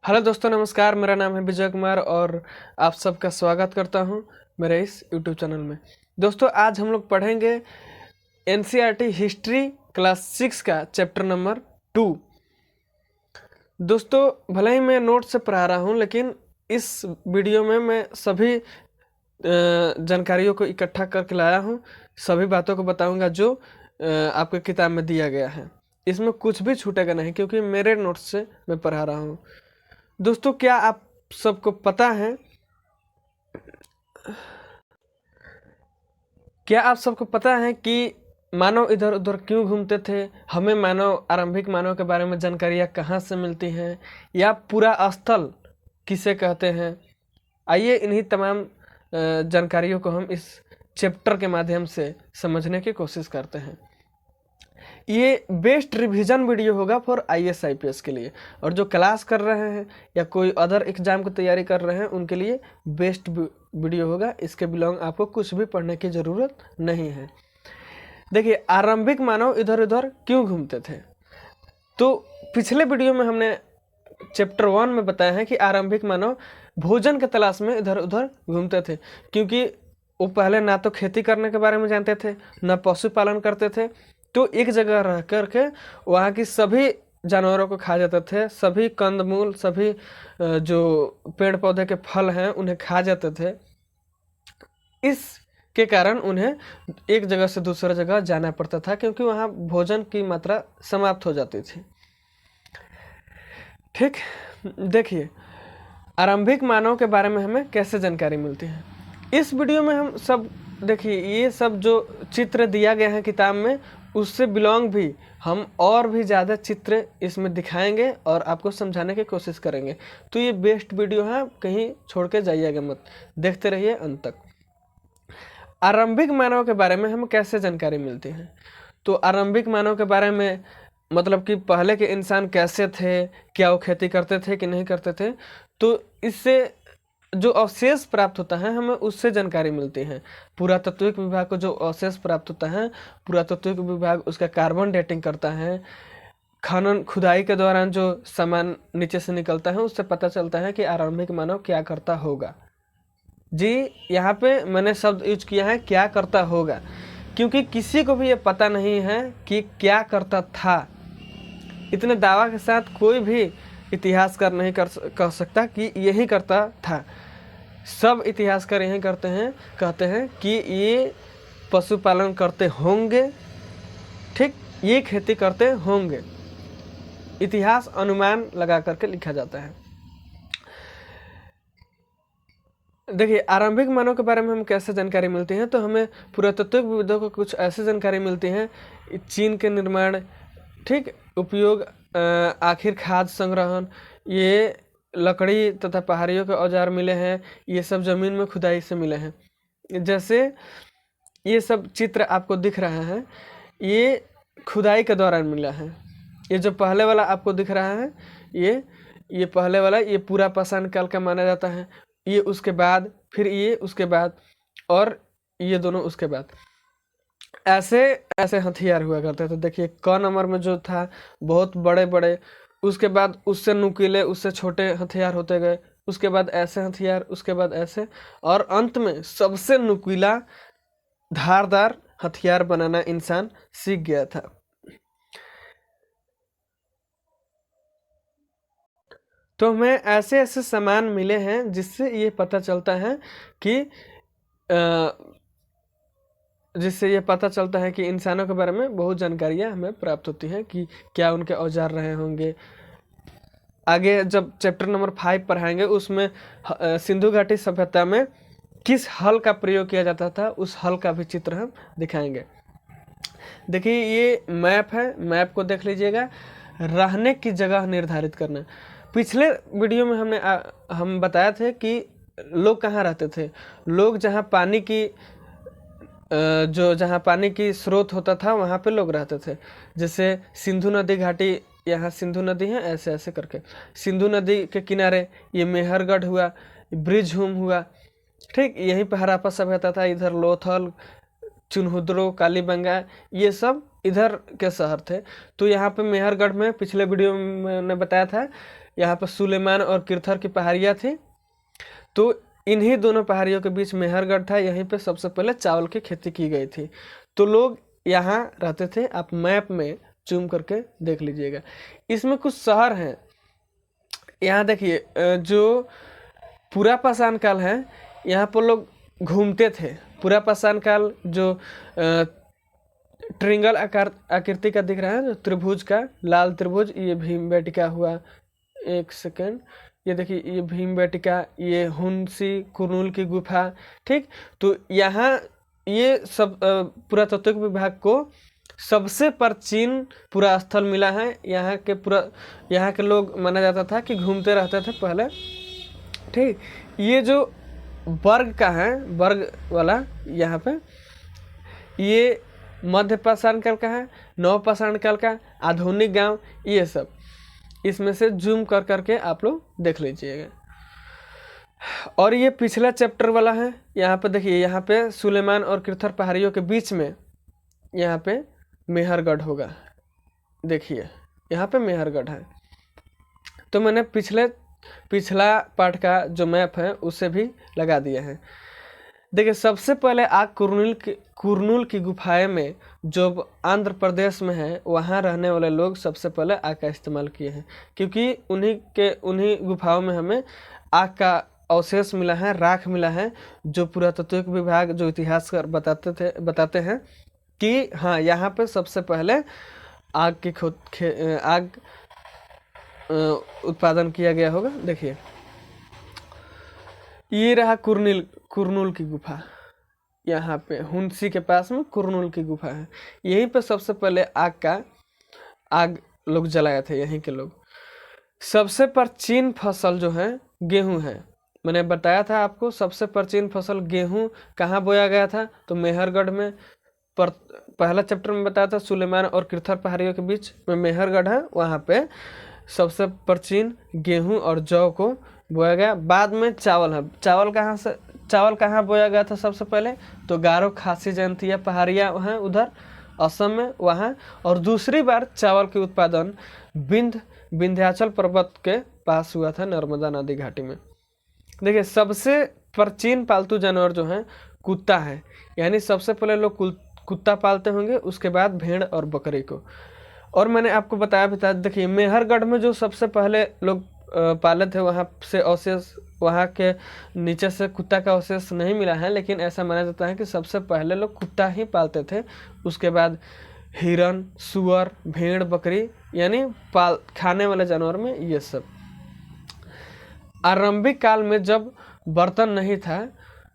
Hello दोस्तों, नमस्कार। मेरा नाम है विजय कुमार और आप सबका स्वागत करता हूं मेरे इस यूट्यूब चैनल में। दोस्तों, आज हम लोग पढ़ेंगे एनसीईआरटी हिस्ट्री क्लास 6 का चैप्टर नंबर 2। दोस्तों, भले ही मैं नोट से पढ़ा रहा हूं, लेकिन इस वीडियो में मैं सभी जानकारियों को इकट्ठा करके लाया हूं। सभी बातों को बताऊंगा जो आपके किताब में दिया गया है। इसमें कुछ भी छूटेगा नहीं, क्योंकि मेरे नोट्स से मैं पढ़ा रहा हूँ। दोस्तों, क्या आप सबको पता है कि मानव इधर उधर क्यों घूमते थे? हमें आरंभिक मानव के बारे में जानकारियाँ कहाँ से मिलती हैं, या पूरा स्थल किसे कहते हैं? आइए इन्हीं तमाम जानकारियों को हम इस चैप्टर के माध्यम से समझने की कोशिश करते हैं। ये बेस्ट रिवीजन वीडियो होगा फॉर आईएएस आईपीएस के लिए, और जो क्लास कर रहे हैं या कोई अदर एग्जाम की तैयारी कर रहे हैं उनके लिए बेस्ट वीडियो होगा। इसके बिलोंग आपको कुछ भी पढ़ने की ज़रूरत नहीं है। देखिए, आरंभिक मानव इधर उधर क्यों घूमते थे? तो पिछले वीडियो में हमने चैप्टर 1 में बताया है कि आरंभिक मानव भोजन के तलाश में इधर उधर घूमते थे, क्योंकि वो पहले ना तो खेती करने के बारे में जानते थे, ना पशुपालन करते थे। तो एक जगह रह करके वहाँ की सभी जानवरों को खा जाते थे, सभी कंदमूल, सभी जो पेड़ पौधे के फल हैं उन्हें खा जाते थे। इसके कारण उन्हें एक जगह से दूसरी जगह जाना पड़ता था, क्योंकि वहाँ भोजन की मात्रा समाप्त हो जाती थी। ठीक, देखिए आरंभिक मानव के बारे में हमें कैसे जानकारी मिलती है। इस वीडियो में हम सब देखिए, ये सब जो चित्र दिया गया है किताब में, उससे बिलोंग भी हम और भी ज़्यादा चित्र इसमें दिखाएंगे और आपको समझाने की कोशिश करेंगे। तो ये बेस्ट वीडियो है, कहीं छोड़ के जाइएगा मत, देखते रहिए अंत तक। आरंभिक मानव के बारे में हमें कैसे जानकारी मिलती है? तो आरंभिक मानव के बारे में मतलब कि पहले के इंसान कैसे थे, क्या वो खेती करते थे कि नहीं करते थे, तो इससे जो अवशेष प्राप्त होता है हमें उससे जानकारी मिलती है। पुरातत्विक विभाग को जो अवशेष प्राप्त होता है, पुरातत्विक विभाग उसका कार्बन डेटिंग करता है। खनन खुदाई के दौरान जो सामान नीचे से निकलता है उससे पता चलता है कि आरंभिक मानव क्या करता होगा। जी, यहाँ पे मैंने शब्द यूज किया है क्या करता होगा, क्योंकि किसी को भी ये पता नहीं है कि क्या करता था। इतने दावा के साथ कोई भी इतिहासकार नहीं कह सकता कि यही करता था। सब इतिहासकार यही कहते हैं कि ये पशुपालन करते होंगे, ठीक, ये खेती करते होंगे। इतिहास अनुमान लगा करके लिखा जाता है। देखिए, आरंभिक मानव के बारे में हम कैसे जानकारी मिलती है, तो हमें पुरातत्वविदों को कुछ ऐसी जानकारी मिलती है। चीन के निर्माण, ठीक, उपयोग, आखिर खाद संग्रहण, ये लकड़ी तथा पहाड़ियों के औजार मिले हैं, ये सब जमीन में खुदाई से मिले हैं। जैसे ये सब चित्र आपको दिख रहा है, ये खुदाई के दौरान मिला है। ये जो पहले वाला आपको दिख रहा है, ये पहले वाला, ये पूरा पाषाण काल का माना जाता है। ये उसके बाद, फिर ये उसके बाद, और ये दोनों उसके बाद। ऐसे ऐसे हथियार हुआ करते थे। देखिए, क नंबर में जो था बहुत बड़े बड़े, उसके बाद उससे नुकीले, उससे छोटे हथियार होते गए, उसके बाद ऐसे हथियार, उसके बाद ऐसे, और अंत में सबसे नुकीला धारदार हथियार बनाना इंसान सीख गया था। तो हमें ऐसे ऐसे सामान मिले हैं जिससे ये पता चलता है कि इंसानों के बारे में बहुत जानकारियाँ हमें प्राप्त होती हैं कि क्या उनके औजार रहे होंगे। आगे जब चैप्टर नंबर 5 पढ़ाएंगे उसमें सिंधु घाटी सभ्यता में किस हल का प्रयोग किया जाता था, उस हल का भी चित्र हम दिखाएंगे। देखिए, ये मैप है, मैप को देख लीजिएगा। रहने की जगह निर्धारित करना, पिछले वीडियो में हम बताए थे कि लोग कहाँ रहते थे। लोग जहाँ पानी की स्रोत होता था वहाँ पे लोग रहते थे। जैसे सिंधु नदी घाटी, यहाँ सिंधु नदी है, ऐसे ऐसे करके सिंधु नदी के किनारे ये मेहरगढ़ हुआ, ब्रिजभूम हुआ, ठीक, यहीं पे हड़प्पा सभ्यता था। इधर लोथल, चुनहुद्रो, कालीबंगा, ये सब इधर के शहर थे। तो यहाँ पे मेहरगढ़ में पिछले वीडियो में मैंने बताया था यहाँ पर सुलेमान और किरथर की पहाड़ियाँ थी। तो इन्हीं दोनों पहाड़ियों के बीच मेहरगढ़ था, यहीं पे सबसे पहले चावल की खेती की गई थी। तो लोग यहाँ रहते थे। आप मैप में जूम करके देख लीजिएगा। इसमें कुछ शहर हैं। यहाँ देखिए जो पूरा पाषाण काल है, यहाँ पर लोग घूमते थे। पूरा पाषाण काल जो ट्रिंगल आकृति का दिख रहा है, जो त्रिभुज का लाल त्रिभुज, ये भीमबेटका हुआ। एक सेकेंड, ये देखिए ये भीमबेटका, ये हुंसी कुरनूल की गुफा। ठीक, तो यहाँ ये सब पुरातत्व विभाग को सबसे प्राचीन पुरा स्थल मिला है। यहाँ के लोग माना जाता था कि घूमते रहते थे पहले। ठीक, ये जो वर्ग का है, वर्ग वाला यहाँ पे, ये मध्य पाषाण काल का है, नव पाषाण काल का, आधुनिक गांव, ये सब इसमें से जूम कर करके आप लोग देख लीजिएगा। और ये पिछला चैप्टर वाला है। यहाँ पे देखिए, यहाँ पे सुलेमान और किरथर पहाड़ियों के बीच में यहाँ पे मेहरगढ़ होगा। देखिए यहाँ पे मेहरगढ़ है। तो मैंने पिछला पार्ट का जो मैप है उसे भी लगा दिया है। देखिए सबसे पहले आग कुरनूल की गुफाएं में, जो आंध्र प्रदेश में है, वहाँ रहने वाले लोग सबसे पहले आग का इस्तेमाल किए हैं, क्योंकि उन्हीं गुफाओं में हमें आग का अवशेष मिला है, राख मिला है, जो पुरातत्व विभाग, जो इतिहासकार बताते हैं कि हाँ यहाँ पे सबसे पहले आग उत्पादन किया गया होगा। देखिए ये रहा कुरनूल की गुफा। यहाँ पे हुंसी के पास में कुरनूल की गुफा है। यहीं पे सबसे पहले आग लोग जलाए थे, यहीं के लोग। सबसे प्राचीन फसल जो है गेहूं है। मैंने बताया था आपको, सबसे प्राचीन फसल गेहूं कहाँ बोया गया था, तो मेहरगढ़ में। पहला चैप्टर में बताया था सुलेमान और किरथर पहाड़ियों के बीच में मेहरगढ़ है, वहाँ पे सबसे प्राचीन गेहूं और जौ को बोया गया। बाद में चावल है। चावल कहाँ बोया गया था सबसे पहले, तो गारो खासी जयंतिया पहाड़ियाँ हैं उधर असम में, वहाँ। और दूसरी बार चावल के उत्पादन विंध्याचल पर्वत के पास हुआ था, नर्मदा नदी घाटी में। देखिए सबसे प्राचीन पालतू जानवर जो है कुत्ता है, यानी सबसे पहले लोग कुत्ता पालते होंगे, उसके बाद भेड़ और बकरी को। और मैंने आपको बताया भी था, देखिए मेहरगढ़ में जो सबसे पहले लोग पाले थे, वहाँ से अवशेष, वहाँ के नीचे से कुत्ता का अवशेष नहीं मिला है, लेकिन ऐसा माना जाता है कि सबसे पहले लोग कुत्ता ही पालते थे। उसके बाद हिरन, सुअर, भेड़, बकरी, यानी खाने वाले जानवर में ये सब। आरंभिक काल में जब बर्तन नहीं था,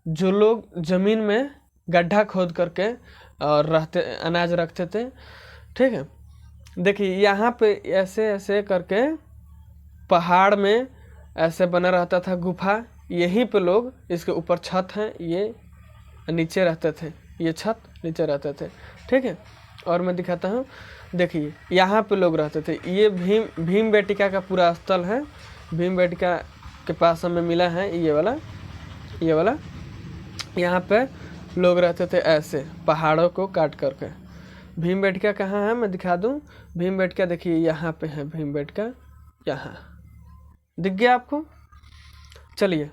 जो लोग जमीन में गड्ढा खोद करके और अनाज रखते थे। ठीक है, देखिए यहाँ पे ऐसे ऐसे करके पहाड़ में ऐसे बना रहता था गुफा। यहीं पे लोग, इसके ऊपर छत है, ये नीचे रहते थे, ये छत नीचे रहते थे। ठीक है, और मैं दिखाता हूँ। देखिए यहाँ पे लोग रहते थे। ये भीमबेटका का पूरा स्थल है। भीमबेटका के पास हमें मिला है ये वाला। यहाँ पे लोग रहते थे ऐसे पहाड़ों को काट करके। भीमबेटका कहाँ है मैं दिखा दूँ। भीमबेटका देखिए यहाँ पे है। भीमबेटका यहाँ दिख गया आपको। चलिए,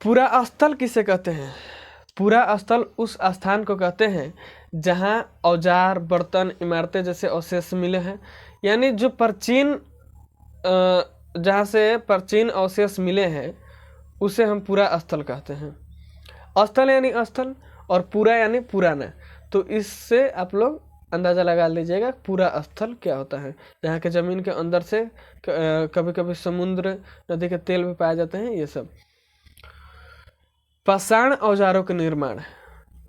पूरा स्थल किसे कहते हैं? पूरा स्थल उस स्थान को कहते हैं जहाँ औजार, बर्तन, इमारतें जैसे अवशेष मिले हैं। यानी जो प्राचीन, जहाँ से प्राचीन अवशेष मिले हैं उसे हम पूरा स्थल कहते हैं। स्थल यानी स्थल और पूरा यानी पुराना। तो इससे आप लोग अंदाज़ा लगा लीजिएगा पूरा स्थल क्या होता है। जहाँ के ज़मीन के अंदर से कभी कभी समुद्र, नदी के तेल भी पाए जाते हैं, ये सब। पाषाण औजारों के निर्माण।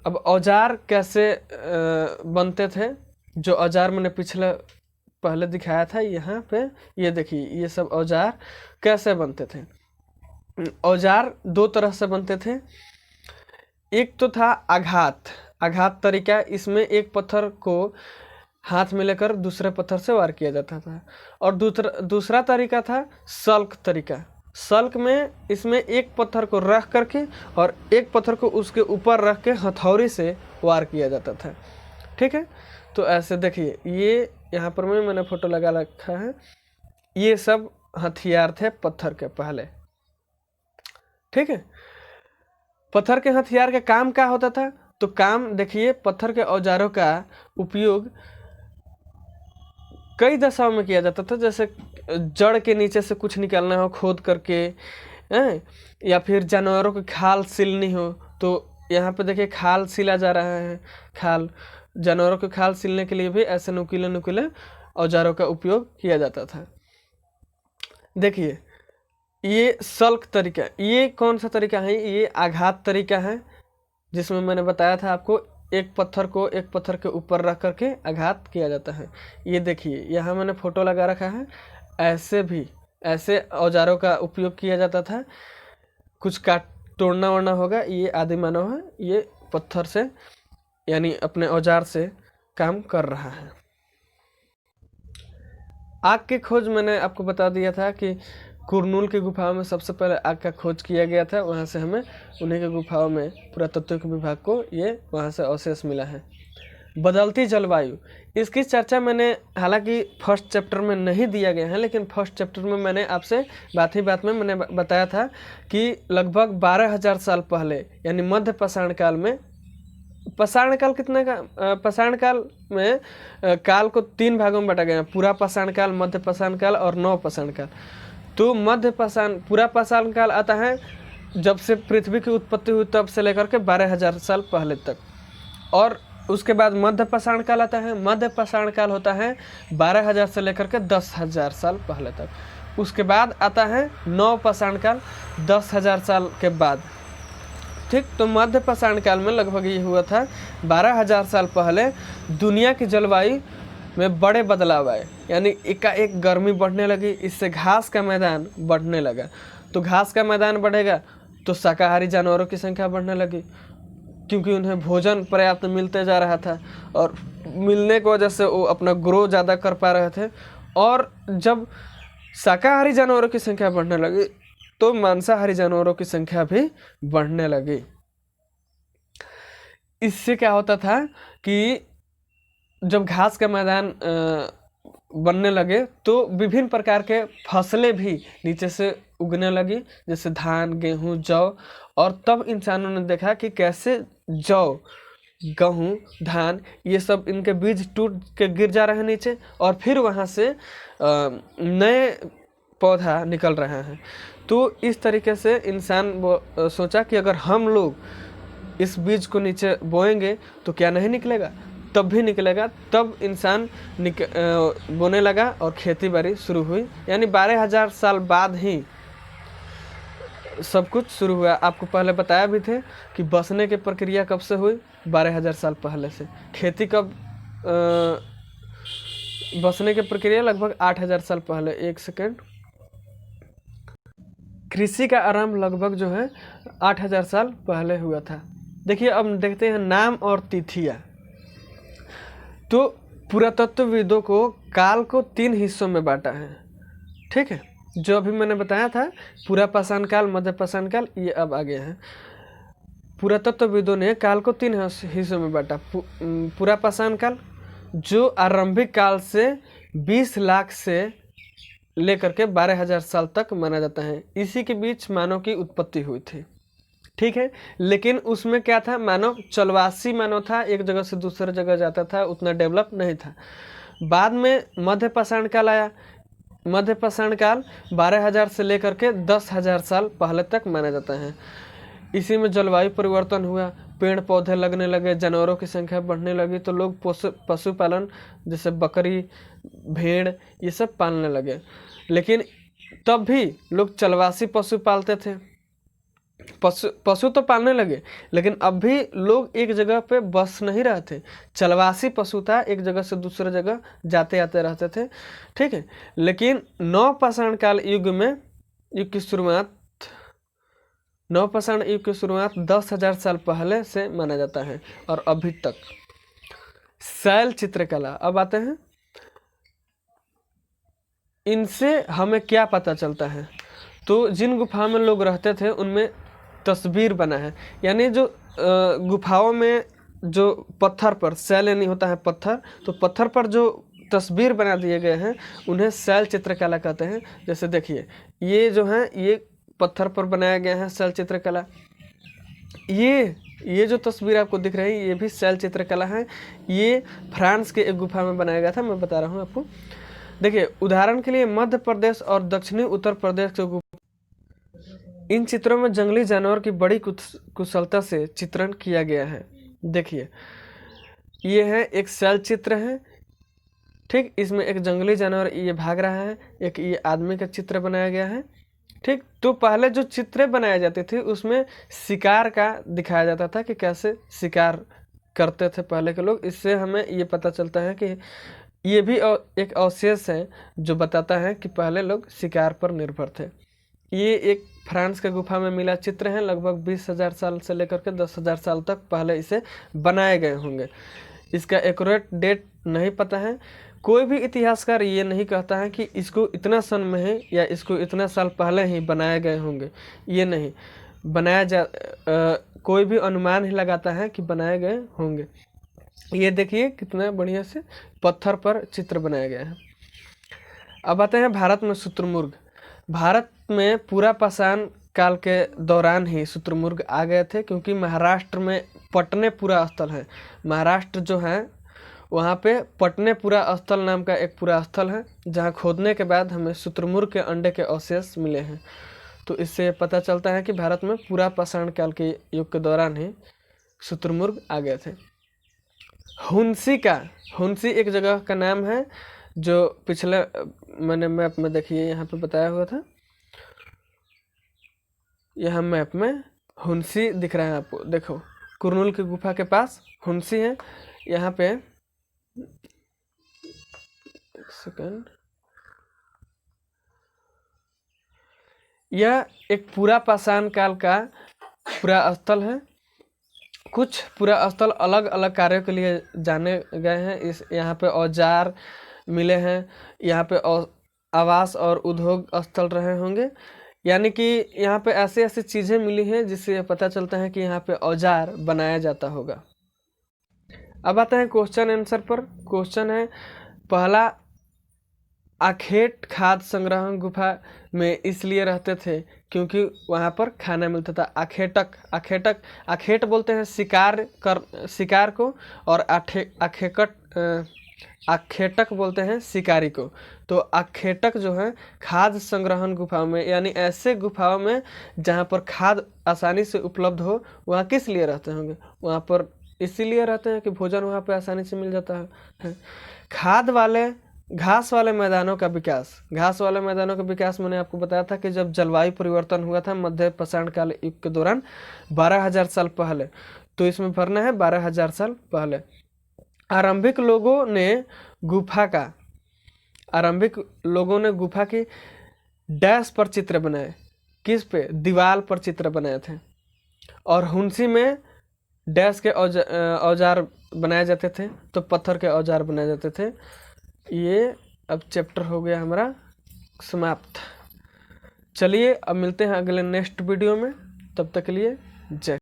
अब औजार कैसे बनते थे? जो औजार मैंने पहले दिखाया था यहाँ पे, ये देखिए ये सब औजार कैसे बनते थे। औजार दो तरह से बनते थे। एक तो था आघात तरीका। इसमें एक पत्थर को हाथ में लेकर दूसरे पत्थर से वार किया जाता था। और दूसरा तरीका था सल्क तरीका। सल्क में इसमें एक पत्थर को रख करके और एक पत्थर को उसके ऊपर रख के हथौड़ी से वार किया जाता था। ठीक है, तो ऐसे देखिए, ये यहाँ पर मैंने फोटो लगा रखा है। ये सब हथियार थे पत्थर के पहले। ठीक है, पत्थर के हथियार का काम क्या होता था? तो काम देखिए, पत्थर के औजारों का उपयोग कई दशाओं में किया जाता था, जैसे जड़ के नीचे से कुछ निकालना हो खोद करके, या फिर जानवरों की खाल सिलनी हो, तो यहाँ पे देखिए खाल सिला जा रहा है। खाल, जानवरों की खाल सिलने के लिए भी ऐसे नुकीले नुकीले औजारों का उपयोग किया जाता था। देखिए ये सल्क तरीका, ये कौन सा तरीका है? ये आघात तरीका है, जिसमें मैंने बताया था आपको एक पत्थर को एक पत्थर के ऊपर रख करके आघात किया जाता है। ये देखिए यहाँ मैंने फोटो लगा रखा है, ऐसे भी ऐसे औजारों का उपयोग किया जाता था। कुछ काट तोड़ना वोड़ना होगा, ये आदि मानव है, ये पत्थर से यानी अपने औजार से काम कर रहा है। आग की खोज मैंने आपको बता दिया था कि कुरनूल की गुफाओं में सबसे पहले आग का खोज किया गया था। वहाँ से हमें उन्हीं की गुफाओं में पुरातत्व विभाग को ये वहाँ से अवशेष मिला है। बदलती जलवायु, इसकी चर्चा मैंने हालांकि फर्स्ट चैप्टर में नहीं दिया गया है, लेकिन फर्स्ट चैप्टर में मैंने आपसे बात ही बात में मैंने बताया था कि लगभग 12,000 साल पहले यानी मध्य पाषाण काल में, पाषाण काल कितने का, पाषाण काल में काल को 3 भागों में बांटा गया, पूरा पाषाण काल, मध्य पाषाण काल और नव पाषाण काल। तो मध्य पाषाण, पूरा पाषाण काल आता है जब से पृथ्वी की उत्पत्ति हुई तब से लेकर के 12,000 साल पहले तक, और उसके बाद मध्य पाषाण काल आता है। मध्य पाषाण काल होता है 12,000 से लेकर के 10,000 साल पहले तक। उसके बाद आता है नव पाषाण काल 10,000 साल के बाद। ठीक, तो मध्य पाषाण काल में लगभग ये हुआ था 12,000 साल पहले दुनिया की जलवायु में बड़े बदलाव आए, यानी एकाएक गर्मी बढ़ने लगी, इससे घास का मैदान बढ़ने लगा। तो घास का मैदान बढ़ेगा तो शाकाहारी जानवरों की संख्या बढ़ने लगी, क्योंकि उन्हें भोजन पर्याप्त मिलते जा रहा था और मिलने की वजह से वो अपना ग्रो ज़्यादा कर पा रहे थे। और जब शाकाहारी जानवरों की संख्या बढ़ने लगी तो मांसाहारी जानवरों की संख्या भी बढ़ने लगी। इससे क्या होता था कि जब घास का मैदान बनने लगे तो विभिन्न प्रकार के फसलें भी नीचे से उगने लगी, जैसे धान, गेहूं, जौ। और तब इंसानों ने देखा कि कैसे जौ, गेहूं, धान, ये सब इनके बीज टूट के गिर जा रहे हैं नीचे, और फिर वहाँ से नए पौधा निकल रहे हैं। तो इस तरीके से इंसान सोचा कि अगर हम लोग इस बीज को नीचे बोएंगे तो क्या नहीं निकलेगा, तब भी निकलेगा। तब इंसान बोने लगा और खेती बाड़ी शुरू हुई, यानी 12,000 साल बाद ही सब कुछ शुरू हुआ। आपको पहले बताया भी थे कि बसने की प्रक्रिया कब से हुई, 12,000 साल पहले से। खेती कब, बसने की प्रक्रिया लगभग 8,000 साल पहले। एक सेकेंड, कृषि का आरंभ लगभग जो है 8,000 साल पहले हुआ था। देखिए अब देखते हैं नाम और तिथियां। तो पुरातत्वविदों को काल को 3 हिस्सों में बांटा है। ठीक है, जो अभी मैंने बताया था पूरा पाषाण काल, मध्य पाषाण काल, ये अब आ गया है। पुरातत्वविदों ने काल को 3 हिस्सों में बांटा। पूरा पाषाण काल जो आरंभिक काल से 20 लाख से लेकर के 12,000 साल तक माना जाता है। इसी के बीच मानव की उत्पत्ति हुई थी। ठीक है, लेकिन उसमें क्या था, मानव चलवासी मानव था, एक जगह से दूसरे जगह जाता था, उतना डेवलप नहीं था। बाद में मध्य पाषाण काल आया। मध्य पाषाण काल 12,000 से लेकर के 10,000 साल पहले तक माना जाता है। इसी में जलवायु परिवर्तन हुआ, पेड़ पौधे लगने लगे, जानवरों की संख्या बढ़ने लगी, तो लोग पशुपालन जैसे बकरी, भेड़, ये सब पालने लगे। लेकिन तब भी लोग चलवासी पशु पालते थे। पशु तो पालने लगे, लेकिन अब भी लोग एक जगह पे बस नहीं रहते। चलवासी पशु था, एक जगह से दूसरे जगह जाते आते रहते थे। ठीक है, लेकिन नव पाषाण काल युग में, युग की शुरुआत, नव पाषाण युग की शुरुआत 10,000 साल पहले से माना जाता है और अभी तक। शैल चित्रकला, अब आते हैं, इनसे हमें क्या पता चलता है। तो जिन गुफाओं में लोग रहते थे उनमें तस्वीर बना है, यानी जो गुफाओं में जो पत्थर पर, शैल यानी होता है पत्थर, तो पत्थर पर जो तस्वीर बना दिए गए हैं उन्हें शैल चित्रकला कहते हैं। जैसे देखिए ये जो है ये पत्थर पर बनाया गया है शैल चित्रकला। ये जो तस्वीर आपको दिख रही है ये भी शैल चित्रकला है। ये फ्रांस के एक गुफा में बनाया गया था, मैं बता रहा हूँ आपको। देखिए उदाहरण के लिए मध्य प्रदेश और दक्षिणी उत्तर प्रदेश के गुफा, इन चित्रों में जंगली जानवर की बड़ी कुशलता से चित्रण किया गया है। देखिए ये है एक शैल चित्र है, ठीक। इसमें एक जंगली जानवर ये भाग रहा है, एक ये आदमी का चित्र बनाया गया है, ठीक। तो पहले जो चित्र बनाए जाते थे उसमें शिकार का दिखाया जाता था कि कैसे शिकार करते थे पहले के लोग। इससे हमें ये पता चलता है कि ये भी एक अवशेष है जो बताता है कि पहले लोग शिकार पर निर्भर थे। ये एक फ्रांस के गुफा में मिला चित्र है। लगभग 20,000 साल से लेकर के 10,000 साल तक पहले इसे बनाए गए होंगे। इसका एक्यूरेट डेट नहीं पता है। कोई भी इतिहासकार ये नहीं कहता है कि इसको इतना सन में है या इसको इतना साल पहले ही बनाए गए होंगे। ये नहीं बनाया कोई भी अनुमान ही लगाता है कि बनाए गए होंगे। ये देखिए कितना बढ़िया से पत्थर पर चित्र बनाया गया है। अब आते हैं भारत में शुतुरमुर्ग। भारत में पूरा पाषाण काल के दौरान ही शुतुरमुर्ग आ गए थे, क्योंकि महाराष्ट्र में पटनेपुरा स्थल है। महाराष्ट्र जो है वहाँ पे पटनेपुरा स्थल नाम का एक पूरा स्थल है, जहाँ खोदने के बाद हमें शुतुरमुर्ग के अंडे के अवशेष मिले हैं। तो इससे पता चलता है कि भारत में पूरा पाषाण काल के युग के दौरान ही शुतुरमुर्ग आ गए थे। हुंसी एक जगह का नाम है जो पिछले मैंने मैप में देखिए यहाँ पे बताया हुआ था। यहाँ मैप में हुंसी दिख रहा है आपको, देखो कुरनूल की गुफा के पास हुंसी है। यहाँ पे एक सेकंड, यह एक पूरा पाषाण काल का पूरा स्थल है। कुछ पूरा स्थल अलग अलग कार्यों के लिए जाने गए हैं। इस यहाँ पे औजार मिले हैं, यहाँ पे आवास और उद्योग स्थल रहे होंगे, यानी कि यहाँ पे ऐसे ऐसी चीज़ें मिली हैं जिससे पता चलता है कि यहाँ पे औजार बनाया जाता होगा। अब आते हैं क्वेश्चन आंसर पर। क्वेश्चन है पहला, आखेट खाद्य संग्रह गुफा में इसलिए रहते थे क्योंकि वहाँ पर खाना मिलता था। आखेट बोलते हैं शिकार को, और आखेटक बोलते हैं शिकारी को। तो आखेटक जो है खाद्य संग्रहण गुफाओं में, यानी ऐसे गुफाओं में जहाँ पर खाद्य आसानी से उपलब्ध हो, वहाँ किस लिए रहते होंगे? वहाँ पर इसीलिए रहते हैं कि भोजन वहाँ पर आसानी से मिल जाता है। घास वाले मैदानों का विकास मैंने आपको बताया था कि जब जलवायु परिवर्तन हुआ था मध्य पाषाण काल युग के दौरान 12,000 साल पहले, तो इसमें भरना है 12,000 साल पहले। आरंभिक लोगों ने गुफा की डैश पर चित्र बनाए। किस पे? दीवार पर चित्र बनाए थे। और हुंसी में डैश के औजार बनाए जाते थे, तो पत्थर के औजार बनाए जाते थे। ये अब चैप्टर हो गया हमारा समाप्त। चलिए अब मिलते हैं अगले नेक्स्ट वीडियो में, तब तक के लिए जय।